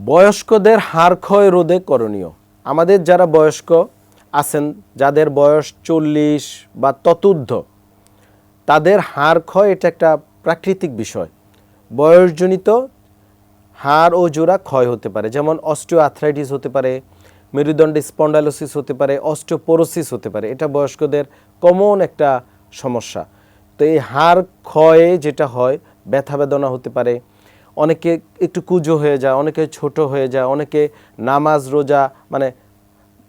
বয়স্কদের হাড় ক্ষয় রোধে করণীয়। আমাদের যারা বয়স্ক আছেন, যাদের বয়স 40 বা ততোর্ধ্ব, তাদের হাড় ক্ষয় এটা একটা প্রাকৃতিক বিষয়। বয়সজনিত হাড় ও জোড়া ক্ষয় হতে পারে, যেমন অস্টিও আর্থ্রাইটিস হতে পারে, মেরুদণ্ডে স্পন্ডালোসিস হতে পারে, অস্টিওপোরোসিস হতে পারে। এটা বয়স্কদের কমন একটা সমস্যা। তো এই হাড় ক্ষয়ে যেটা হয়, ব্যথা বেদনা হতে পারে, অনেকে একটু কুঁজো হয়ে যায়, অনেকে ছোট হয়ে যায়, অনেকে নামাজ রোজা মানে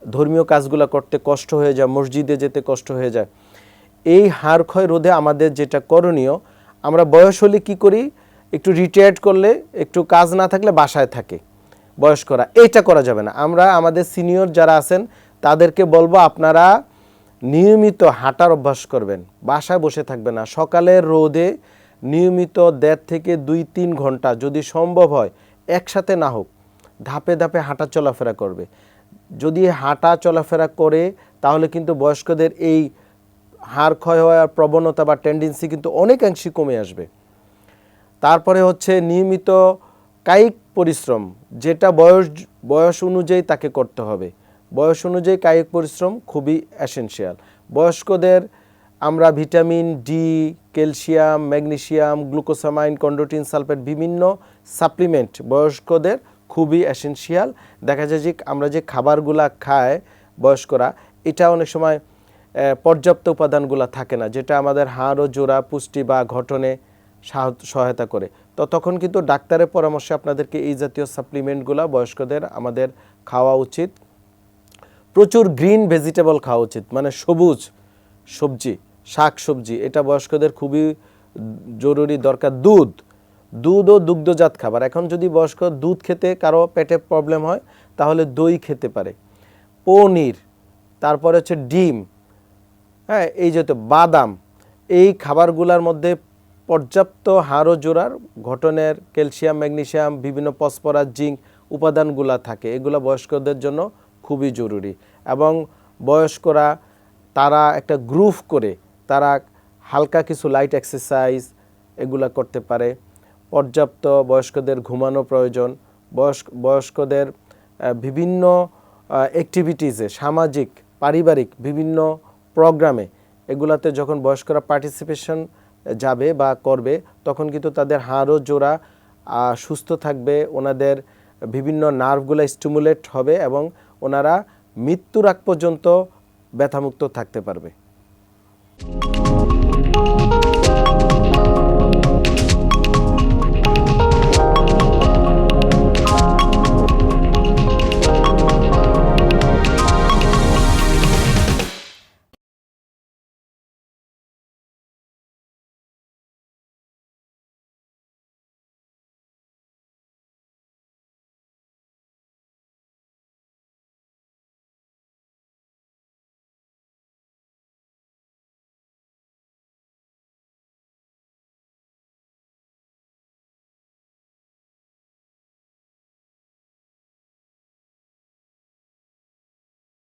ধর্মীয় কাজগুলো করতে কষ্ট হয়ে যায়, মসজিদে যেতে কষ্ট হয়ে যায়। এই হাড় ক্ষয় রোধে আমাদের যেটা করণীয়, আমরা বয়স হলে কী করি, একটু রিটায়ার্ড করলে, একটু কাজ না থাকলে বাসায় থাকে বয়স্করা, এইটা করা যাবে না। আমরা আমাদের সিনিয়র যারা আছেন তাদেরকে বলবো আপনারা নিয়মিত হাঁটার অভ্যাস করবেন, বাসায় বসে থাকবে না। সকালের রোদে নিয়মিত 1.5 থেকে 2-3 ঘন্টা, যদি সম্ভব হয় একসাথে না হোক, ধাপে ধাপে হাঁটা চলাফেরা করবে। যদি হাঁটা চলাফেরা করে তাহলে কিন্তু বয়স্কদের এই হাড় ক্ষয় হওয়ার প্রবণতা বা টেন্ডেন্সি কিন্তু অনেকাংশে কমে আসবে। তারপরে হচ্ছে নিয়মিত কায়িক পরিশ্রম, যেটা বয়স অনুযায়ী তাকে করতে হবে। বয়স অনুযায়ী কায়িক পরিশ্রম খুবই এসেনশিয়াল। বয়স্কদের আমরা vitamin D, calcium, magnesium, glucosamine, chondroitin sulphate বিভিন্ন সাপ্লিমেন্ট বয়স্কদের খুবই এসেনশিয়াল। দেখা যায় যে আমরা যে খাবারগুলা খায় বয়স্করা, এটা অনেক সময় পর্যাপ্ত উপাদানগুলো থাকে না, যেটা আমাদের হাড় ও জোড়া পুষ্টি বা গঠনে সহায়তা করে। তো তখন কিন্তু ডাক্তারের পরামর্শে আপনাদেরকে এই জাতীয় সাপ্লিমেন্টগুলো বয়স্কদের আমাদের খাওয়া উচিত। প্রচুর গ্রিন ভেজিটেবল খাওয়া উচিত, মানে সবুজ সবজি, শাক সবজি, এটা বয়স্কদের খুবই জরুরি দরকার। দুধ ও দুগ্ধজাত খাবার, এখন যদি বয়স্ক দুধ খেতে কারো পেটে প্রবলেম হয় তাহলে দই খেতে পারে, পনির, তারপরে হচ্ছে ডিম, হ্যাঁ, এই যে বাদাম, এই খাবারগুলোর মধ্যে পর্যাপ্ত হাড় ও জোড়ার গঠনের ক্যালসিয়াম, ম্যাগনেসিয়াম, বিভিন্ন ফসফরাস, জিঙ্ক উপাদানগুলো থাকে। এগুলো বয়স্কদের জন্য খুবই জরুরি। এবং বয়স্করা তারা একটা গ্রুপ করে তারা হালকা কিছু লাইট এক্সারসাইজ এগুলা করতে পারে। পর্যাপ্ত বয়স্কদের ঘুমানো প্রয়োজন। বয়স্কদের বিভিন্ন অ্যাক্টিভিটিসে, সামাজিক, পারিবারিক বিভিন্ন প্রোগ্রামে এগুলাতে যখন বয়স্করা পার্টিসিপেশন যাবে বা করবে, তখন কিন্তু তাদের হাড় ও জোড়া সুস্থ থাকবে, ওনাদের বিভিন্ন নার্ভগুলো স্টিমুলেট হবে এবং ওনারা মৃত্যুর আগ পর্যন্ত ব্যথামুক্ত থাকতে পারবে।